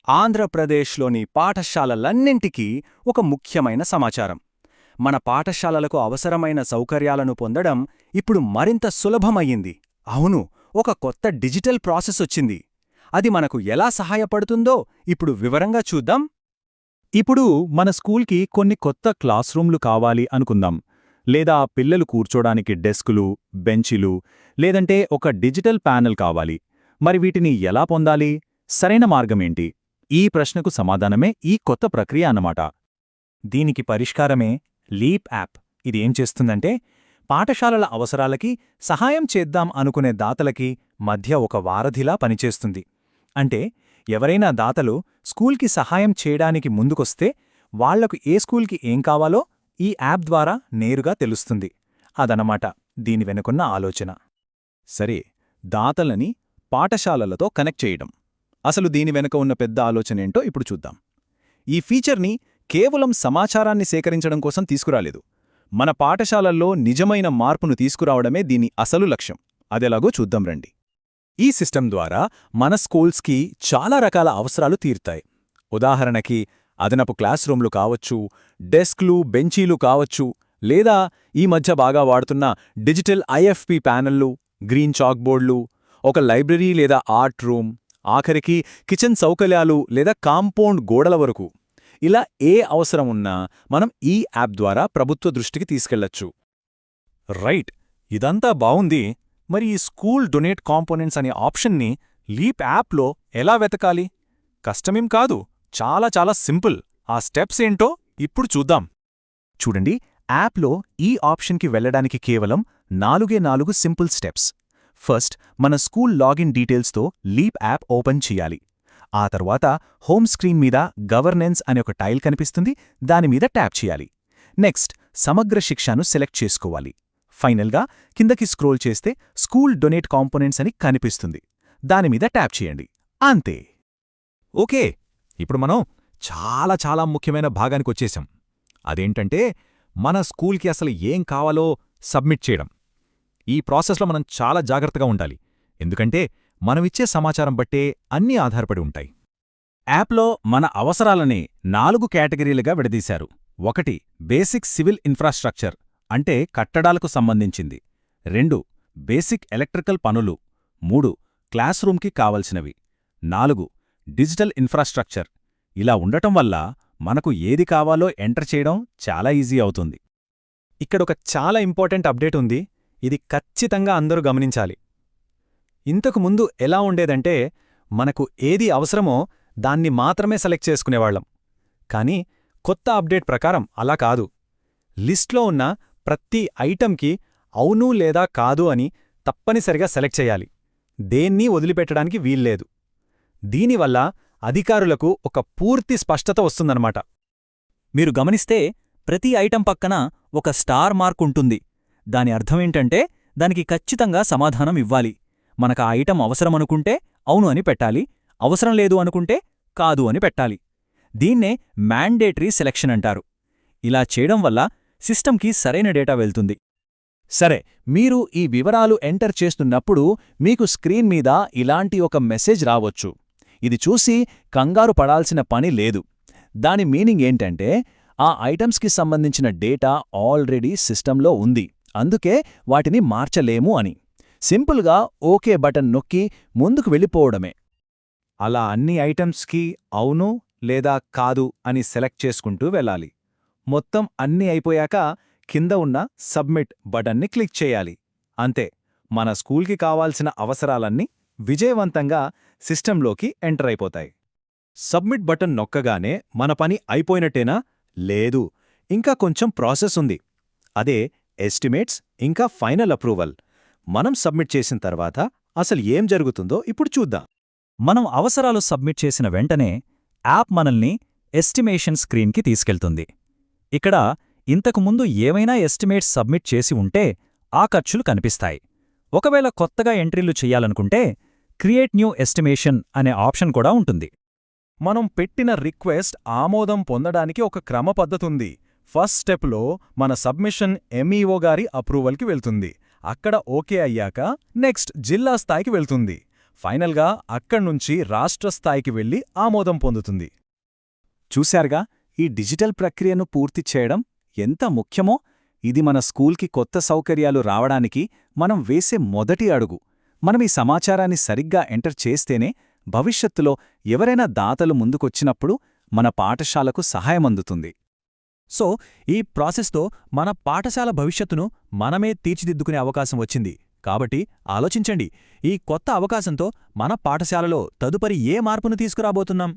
ఆంధ్రప్రదేశ్లోని పాఠశాలలన్నింటికీ ఒక ముఖ్యమైన సమాచారం. మన పాఠశాలలకు అవసరమైన సౌకర్యాలను పొందడం ఇప్పుడు మరింత సులభమయ్యింది. అవును, ఒక కొత్త డిజిటల్ ప్రాసెస్ వచ్చింది. అది మనకు ఎలా సహాయపడుతుందో ఇప్పుడు వివరంగా చూద్దాం. ఇప్పుడు మన స్కూల్కి కొన్ని కొత్త క్లాస్ రూమ్లు కావాలి అనుకుందాం. లేదా పిల్లలు కూర్చోడానికి డెస్కులు, బెంచీలు, లేదంటే ఒక డిజిటల్ ప్యానెల్ కావాలి. మరి వీటిని ఎలా పొందాలి? సరైన మార్గమేంటి? ఈ ప్రశ్నకు సమాధానమే ఈ కొత్త ప్రక్రియ అన్నమాట. దీనికి పరిష్కారమే లీప్ యాప్. ఇది ఏం చేస్తుందంటే, పాఠశాలల అవసరాలకి సహాయం చేద్దాం అనుకునే దాతలకి మధ్య ఒక వారధిలా పనిచేస్తుంది. అంటే ఎవరైనా దాతలు స్కూల్కి సహాయం చేయడానికి ముందుకొస్తే వాళ్లకు ఏ స్కూల్కి ఏం కావాలో ఈ యాప్ ద్వారా నేరుగా తెలుస్తుంది. అదనమాట దీని వెనుకున్న ఆలోచన. సరే, దాతలని పాఠశాలలతో కనెక్ట్ చేయడం. అసలు దీని వెనుక ఉన్న పెద్ద ఆలోచనేంటో ఇప్పుడు చూద్దాం. ఈ ఫీచర్ని కేవలం సమాచారాన్ని సేకరించడం కోసం తీసుకురాలేదు. మన పాఠశాలల్లో నిజమైన మార్పును తీసుకురావడమే దీని అసలు లక్ష్యం. అదెలాగో చూద్దాం రండి. ఈ సిస్టమ్ ద్వారా మన స్కూల్స్కి చాలా రకాల అవసరాలు తీరుతాయి. ఉదాహరణకి అదనపు క్లాస్ రూమ్లు కావచ్చు, డెస్క్లు, బెంచీలు కావచ్చు, లేదా ఈ మధ్య బాగా వాడుతున్న డిజిటల్ ఐఎఫ్పి ప్యానెళ్లు, గ్రీన్ చాక్బోర్డ్లు, ఒక లైబ్రరీ లేదా ఆర్ట్ రూమ్, ఆఖరికి కిచెన్ సౌకర్యాలు లేదా కాంపౌండ్ గోడల వరకు. ఇలా ఏ అవసరం ఉన్నా మనం ఈ యాప్ ద్వారా ప్రభుత్వ దృష్టికి తీసుకెళ్లొచ్చు. రైట్, ఇదంతా బావుంది. మరి ఈ స్కూల్ డొనేట్ కాంపోనెంట్స్ అనే ఆప్షన్ని లీప్ యాప్లో ఎలా వెతకాలి? కష్టమేం కాదు, చాలా చాలా సింపుల్. ఆ స్టెప్స్ ఏంటో ఇప్పుడు చూద్దాం. చూడండి, యాప్లో ఈ ఆప్షన్కి వెళ్లడానికి కేవలం 4 సింపుల్ స్టెప్స్. ఫస్ట్, మన స్కూల్ లాగిన్ డీటెయిల్స్తో లీప్ యాప్ ఓపెన్ చేయాలి. ఆ తర్వాత హోమ్ స్క్రీన్ మీద గవర్నెన్స్ అనే ఒక టైల్ కనిపిస్తుంది, దానిమీద ట్యాప్ చేయాలి. నెక్స్ట్, సమగ్ర శిక్షను సెలెక్ట్ చేసుకోవాలి. ఫైనల్గా కిందకి స్క్రోల్ చేస్తే స్కూల్ డొనేట్ కాంపోనెంట్స్ అని కనిపిస్తుంది, దానిమీద ట్యాప్ చేయండి. అంతే. ఓకే, ఇప్పుడు మనం చాలా చాలా ముఖ్యమైన భాగానికొచ్చేశాం. అదేంటంటే మన స్కూల్కి అసలు ఏం కావాలో సబ్మిట్ చేయడం. ఈ ప్రాసెస్లో మనం చాలా జాగ్రత్తగా ఉండాలి, ఎందుకంటే మనమిచ్చే సమాచారం బట్టే అన్నీ ఆధారపడి ఉంటాయి. యాప్లో మన అవసరాలని 4 కేటగిరీలుగా విడదీశారు. 1, బేసిక్ సివిల్ ఇన్ఫ్రాస్ట్రక్చర్, అంటే కట్టడాలకు సంబంధించింది. 2, బేసిక్ ఎలక్ట్రికల్ పనులు. 3, క్లాస్ రూమ్కి కావలసినవి. 4, డిజిటల్ ఇన్ఫ్రాస్ట్రక్చర్. ఇలా ఉండటం వల్ల మనకు ఏది కావాలో ఎంటర్ చేయడం చాలా ఈజీ అవుతుంది. ఇక్కడొక చాలా ఇంపార్టెంట్ అప్డేట్ ఉంది, ఇది ఖచ్చితంగా అందరూ గమనించాలి. ఇంతకు ముందు ఎలా ఉండేదంటే, మనకు ఏది అవసరమో దాన్ని మాత్రమే సెలెక్ట్ చేసుకునేవాళ్లం. కానీ కొత్త అప్డేట్ ప్రకారం అలా కాదు. లిస్ట్లో ఉన్న ప్రతి ఐటంకి అవును లేదా కాదు అని తప్పనిసరిగా సెలెక్ట్ చేయాలి. దేన్నీ వదిలిపెట్టడానికి వీల్లేదు. దీనివల్ల అధికారులకు ఒక పూర్తి స్పష్టత వస్తుందన్నమాట. మీరు గమనిస్తే ప్రతి ఐటం పక్కన ఒక స్టార్ మార్క్ ఉంటుంది. దాని అర్థమేంటంటే దానికి ఖచ్చితంగా సమాధానం ఇవ్వాలి. మనకా ఐటం అవసరమనుకుంటే అవును అని పెట్టాలి, అవసరం లేదు అనుకుంటే కాదు అని పెట్టాలి. దీన్నే మ్యాండేటరీ సెలక్షన్ అంటారు. ఇలా చేయడం వల్ల సిస్టంకి సరైన డేటా వెళ్తుంది. సరే, మీరు ఈ వివరాలు ఎంటర్ చేస్తున్నప్పుడు మీకు స్క్రీన్ మీద ఇలాంటి ఒక మెసేజ్ రావచ్చు. ఇది చూసి కంగారు పడాల్సిన పని లేదు. దాని మీనింగ్ ఏంటంటే, ఆ ఐటమ్స్కి సంబంధించిన డేటా ఆల్రెడీ సిస్టంలో ఉంది, అందుకే వాటిని మార్చలేము అని. సింపుల్గా ఓకే బటన్ నొక్కి ముందుకు వెళ్ళిపోవడమే. అలా అన్ని ఐటమ్స్కి అవును లేదా కాదు అని సెలెక్ట్ చేసుకుంటూ వెళ్ళాలి. మొత్తం అన్నీ అయిపోయాక కింద ఉన్న సబ్మిట్ బటన్ని క్లిక్ చేయాలి. అంతే, మన స్కూల్కి కావాల్సిన అవసరాలన్నీ విజయవంతంగా సిస్టంలోకి ఎంటర్ అయిపోతాయి. సబ్మిట్ బటన్ నొక్కగానే మన పని అయిపోయినట్టేనా? లేదు, ఇంకా కొంచెం ప్రాసెస్ ఉంది. అదే ఎస్టిమేట్స్ ఇంకా ఫైనల్ అప్రూవల్. మనం సబ్మిట్ చేసిన తర్వాత అసలు ఏం జరుగుతుందో ఇప్పుడు చూద్దాం. మనం అవసరాలు సబ్మిట్ చేసిన వెంటనే యాప్ మనల్ని ఎస్టిమేషన్ స్క్రీన్కి తీసుకెళ్తుంది. ఇక్కడ ఇంతకుముందు ఏమైనా ఎస్టిమేట్స్ సబ్మిట్ చేసి ఉంటే ఆ ఖర్చులు కనిపిస్తాయి. ఒకవేళ కొత్తగా ఎంట్రీలు చెయ్యాలనుకుంటే క్రియేట్ న్యూ ఎస్టిమేషన్ అనే ఆప్షన్ కూడా ఉంటుంది. మనం పెట్టిన రిక్వెస్ట్ ఆమోదం పొందడానికి ఒక క్రమ పద్ధతుంది. ఫస్ట్ స్టెప్లో మన సబ్మిషన్ ఎంఈఓ గారి అప్రూవల్కి వెళ్తుంది. అక్కడ ఓకే అయ్యాక నెక్స్ట్ జిల్లా స్థాయికి వెళ్తుంది. ఫైనల్గా అక్కడ్నుంచి రాష్ట్ర స్థాయికి వెళ్లి ఆమోదం పొందుతుంది. చూశారుగా, ఈ డిజిటల్ ప్రక్రియను పూర్తి చేయడం ఎంత ముఖ్యమో. ఇది మన స్కూల్కి కొత్త సౌకర్యాలు రావడానికి మనం వేసే మొదటి అడుగు. మనం ఈ సమాచారాన్ని సరిగ్గా ఎంటర్ చేస్తేనే భవిష్యత్తులో ఎవరైనా దాతలు ముందుకొచ్చినప్పుడు మన పాఠశాలకు సహాయమందుతుంది. సో ఈ ప్రాసెస్తో మన పాఠశాల భవిష్యత్తును మనమే తీర్చిదిద్దుకునే అవకాశం వచ్చింది. కాబట్టి ఆలోచించండి, ఈ కొత్త అవకాశంతో మన పాఠశాలలో తదుపరి ఏ మార్పును తీసుకురాబోతున్నాం?